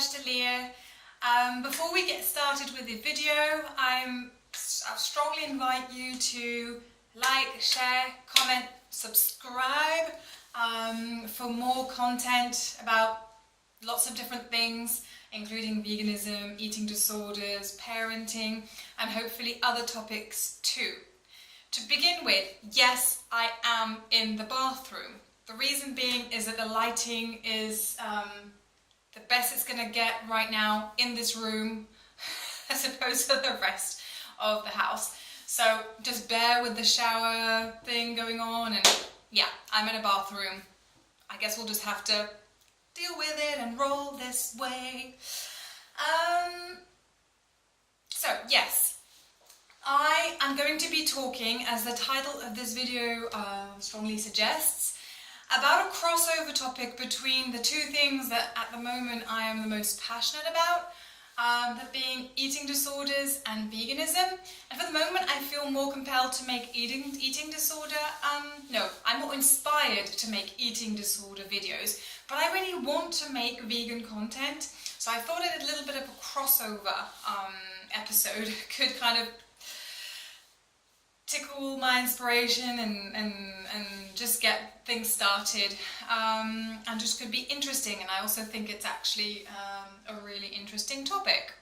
Talia. Before we get started with the video, I strongly invite you to like, share, comment, subscribe for more content about lots of different things, including veganism, eating disorders, parenting, and hopefully other topics too. To begin with, yes, I am in the bathroom. The reason being is that the lighting is the best it's going to get right now in this room as opposed to the rest of the house. So just bear with the shower thing going on, and yeah, I'm in a bathroom. I guess we'll just have to deal with it and roll this way. So yes, I am going to be talking, as the title of this video strongly suggests, about a crossover topic between the two things that at the moment I am the most passionate about, that being eating disorders and veganism. And for the moment I feel more compelled to make eating disorder, I'm more inspired to make eating disorder videos, but I really want to make vegan content, so I thought a little bit of a crossover episode could kind of tickle my inspiration and just get things started, and just could be interesting. And I also think it's actually a really interesting topic.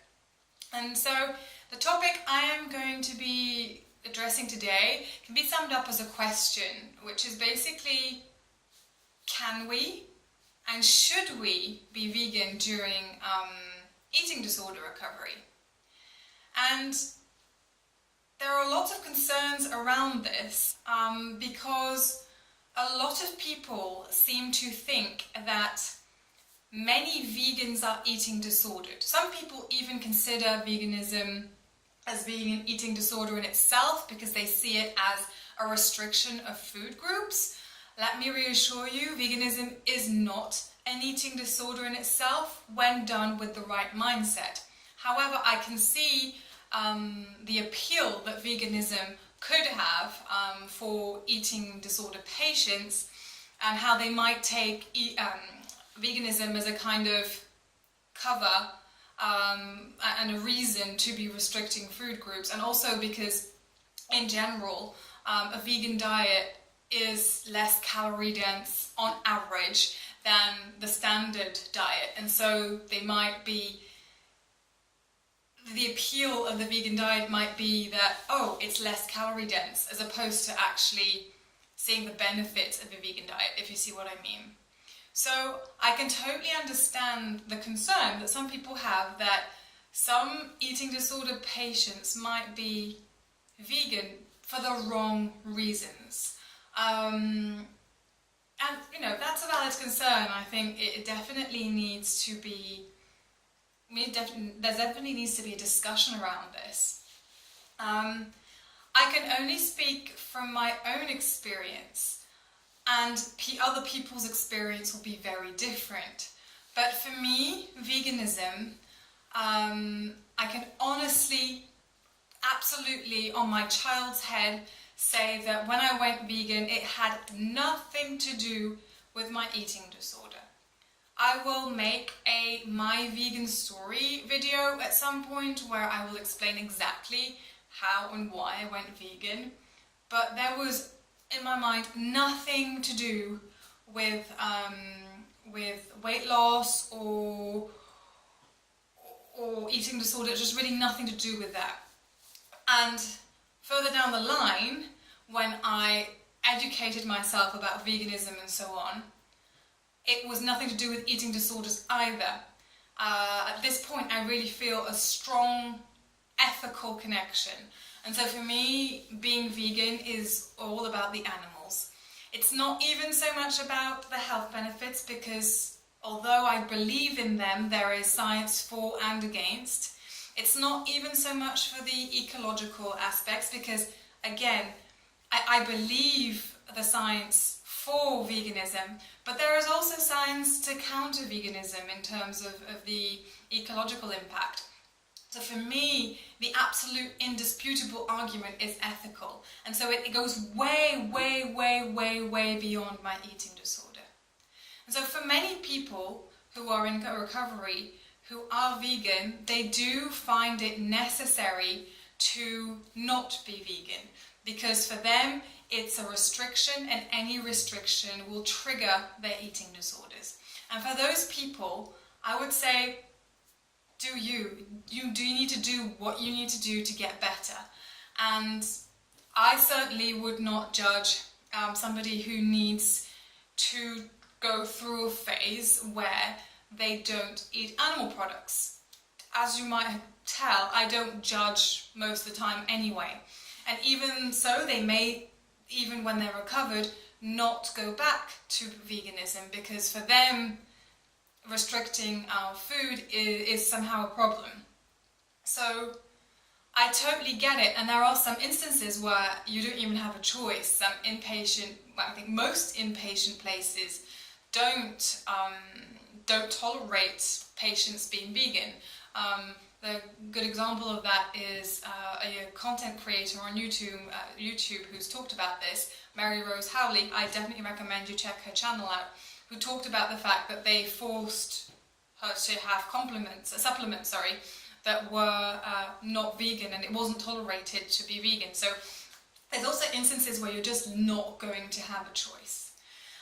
And so the topic I am going to be addressing today can be summed up as a question, which is basically, can we and should we be vegan during eating disorder recovery? And there are lots of concerns around this because a lot of people seem to think that many vegans are eating disordered. Some people even consider veganism as being an eating disorder in itself because they see it as a restriction of food groups. Let me reassure you, veganism is not an eating disorder in itself when done with the right mindset. However, I can see the appeal that veganism could have for eating disorder patients, and how they might take veganism as a kind of cover and a reason to be restricting food groups, and also because in general a vegan diet is less calorie dense on average than the standard diet, and so the appeal of the vegan diet might be that, oh, it's less calorie dense, as opposed to actually seeing the benefits of a vegan diet, if you see what I mean. So I can totally understand the concern that some people have that some eating disorder patients might be vegan for the wrong reasons. And that's a valid concern. I think it definitely needs to be there definitely needs to be a discussion around this. I can only speak from my own experience, and other people's experience will be very different. But for me, veganism, I can honestly, absolutely on my child's head, say that when I went vegan, it had nothing to do with my eating disorder. I will make a My Vegan Story video at some point where I will explain exactly how and why I went vegan, but there was, in my mind, nothing to do with weight loss or eating disorder, just really nothing to do with that. And further down the line, when I educated myself about veganism and so on, it was nothing to do with eating disorders either. At this point, I really feel a strong ethical connection. And so for me, being vegan is all about the animals. It's not even so much about the health benefits, because although I believe in them, there is science for and against. It's not even so much for the ecological aspects, because again, I believe the science for veganism, but there is also science to counter veganism in terms of the ecological impact. So for me, the absolute indisputable argument is ethical, and so it goes way, way, way, way, way beyond my eating disorder. And so for many people who are in recovery, who are vegan, they do find it necessary to not be vegan, because for them it's a restriction, and any restriction will trigger their eating disorders. And for those people, I would say, do you need to do what you need to do to get better. And I certainly would not judge somebody who needs to go through a phase where they don't eat animal products. As you might tell, I don't judge most of the time anyway. And even so, they may, even when they're recovered, not go back to veganism, because for them, restricting our food is somehow a problem. So I totally get it, and there are some instances where you don't even have a choice. Some inpatient, well, I think most inpatient places don't tolerate patients being vegan. The good example of that is a content creator on YouTube who's talked about this, Mary Rose Howley. I definitely recommend you check her channel out, who talked about the fact that they forced her to have supplements that were not vegan, and it wasn't tolerated to be vegan. So there's also instances where you're just not going to have a choice.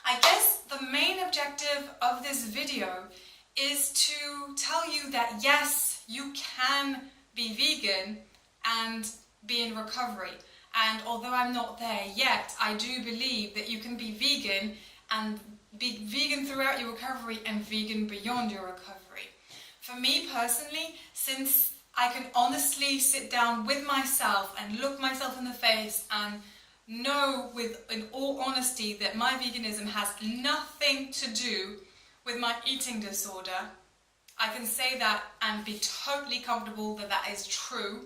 I guess the main objective of this video is to tell you that yes, you can be vegan and be in recovery. And although I'm not there yet, I do believe that you can be vegan and be vegan throughout your recovery and vegan beyond your recovery. For me personally, since I can honestly sit down with myself and look myself in the face and know in all honesty that my veganism has nothing to do with my eating disorder, I can say that and be totally comfortable that that is true.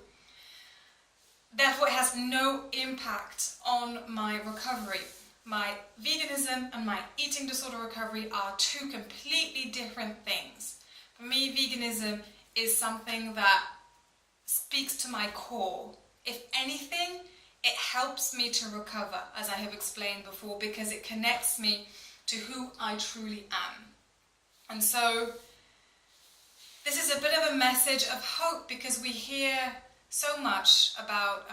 Therefore, it has no impact on my recovery. My veganism and my eating disorder recovery are two completely different things. For me, veganism is something that speaks to my core. If anything, it helps me to recover, as I have explained before, because it connects me to who I truly am. And so this is a bit of a message of hope, because we hear so much about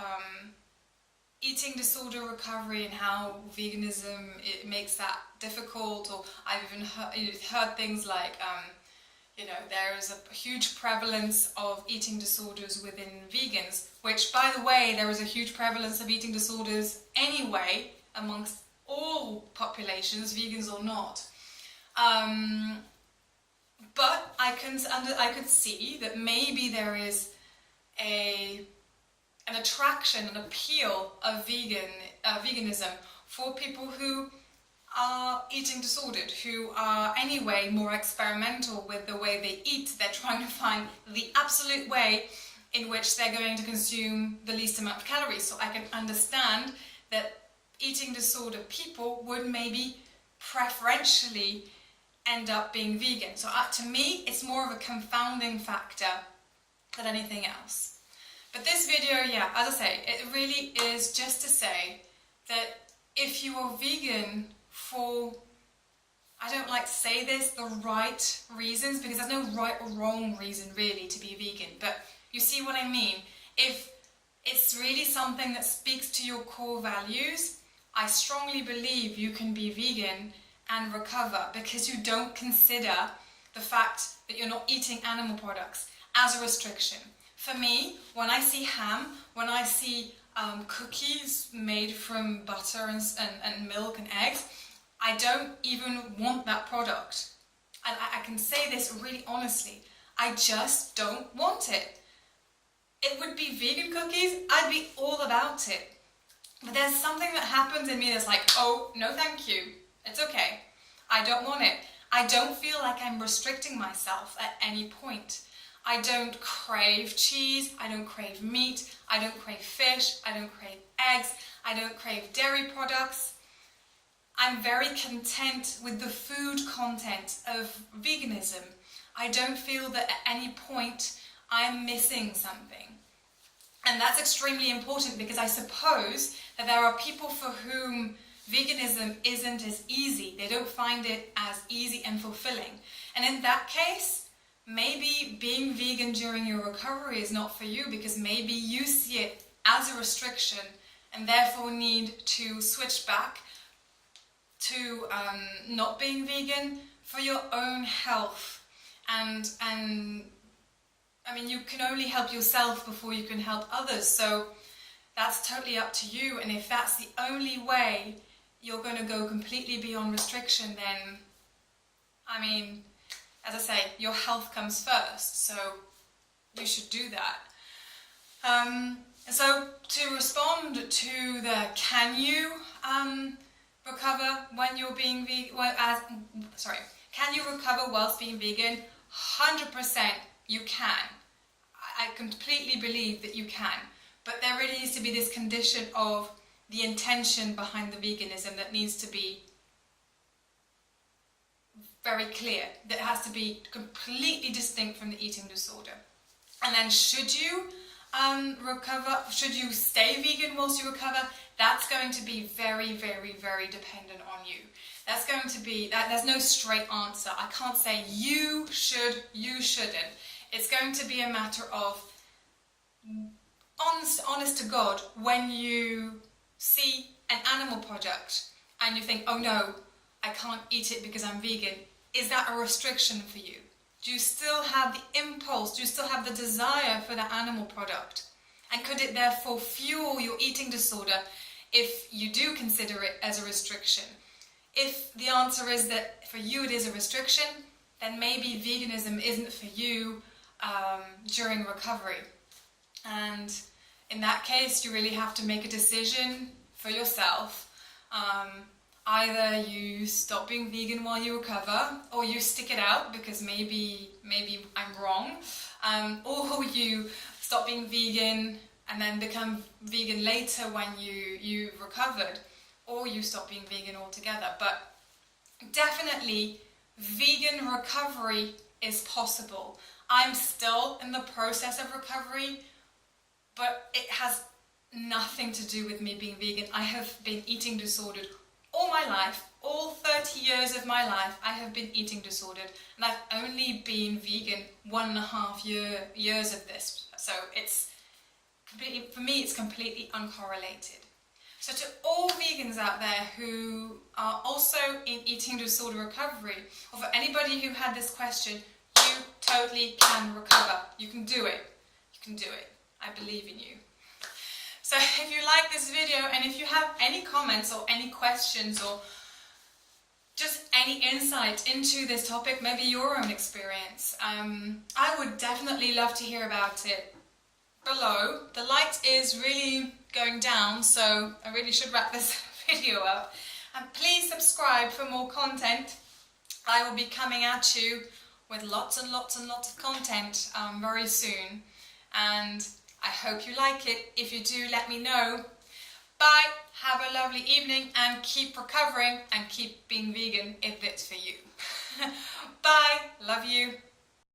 eating disorder recovery and how veganism, it makes that difficult. Or I've even heard things like there is a huge prevalence of eating disorders within vegans, which, by the way, there is a huge prevalence of eating disorders anyway amongst all populations, vegans or not. But I could see that maybe there is an attraction, an appeal of veganism for people who are eating disordered, who are anyway more experimental with the way they eat. They're trying to find the absolute way in which they're going to consume the least amount of calories. So I can understand that eating disorder people would maybe preferentially end up being vegan. So to me, it's more of a confounding factor than anything else. But this video, yeah, as I say, it really is just to say that if you are vegan for, I don't like to say this, the right reasons, because there's no right or wrong reason really to be vegan, but you see what I mean. If it's really something that speaks to your core values, I strongly believe you can be vegan and recover, because you don't consider the fact that you're not eating animal products as a restriction. For me, when I see ham, when I see cookies made from butter and milk and eggs, I don't even want that product. And I can say this really honestly, I just don't want it. It would be vegan cookies, I'd be all about it. But there's something that happens in me that's like, oh, no thank you. It's okay. I don't want it. I don't feel like I'm restricting myself at any point. I don't crave cheese, I don't crave meat, I don't crave fish, I don't crave eggs, I don't crave dairy products. I'm very content with the food content of veganism. I don't feel that at any point I'm missing something. And that's extremely important, because I suppose that there are people for whom veganism isn't as easy. They don't find it as easy and fulfilling. And in that case, maybe being vegan during your recovery is not for you, because maybe you see it as a restriction and therefore need to switch back to not being vegan for your own health. And I mean, you can only help yourself before you can help others, so that's totally up to you. And if that's the only way you're going to go completely beyond restriction, then, I mean, as I say, your health comes first, so you should do that. So to respond to the can you recover when you're being vegan, can you recover whilst being vegan? 100% you can. I completely believe that you can, but there really needs to be this condition of the intention behind the veganism that needs to be very clear. That has to be completely distinct from the eating disorder. And then should you recover, should you stay vegan whilst you recover? That's going to be very, very, very dependent on you. That's going to be, there's no straight answer. I can't say you should, you shouldn't. It's going to be a matter of honest to God, when you see an animal product and you think, oh no, I can't eat it because I'm vegan, is that a restriction for you? Do you still have the impulse? Do you still have the desire for that animal product? And could it therefore fuel your eating disorder if you do consider it as a restriction? If the answer is that for you it is a restriction, then maybe veganism isn't for you during recovery. And in that case, you really have to make a decision for yourself. Either you stop being vegan while you recover, or you stick it out because maybe I'm wrong, or you stop being vegan and then become vegan later when you've recovered, or you stop being vegan altogether. But definitely vegan recovery is possible. I'm still in the process of recovery, but it has nothing to do with me being vegan. I have been eating disordered all my life. All 30 years of my life I have been eating disordered, and I've only been vegan 1.5 years of this. So it's completely, for me, it's completely uncorrelated. So to all vegans out there who are also in eating disorder recovery, or for anybody who had this question, you totally can recover. You can do it. You can do it. I believe in you. So if you like this video, and if you have any comments or any questions or just any insight into this topic, maybe your own experience, I would definitely love to hear about it below. The light is really going down, so I really should wrap this video up. And please subscribe for more content. I will be coming at you with lots and lots and lots of content very soon, and I hope you like it. If you do, let me know. Bye, have a lovely evening, and keep recovering and keep being vegan if it's for you. Bye, love you.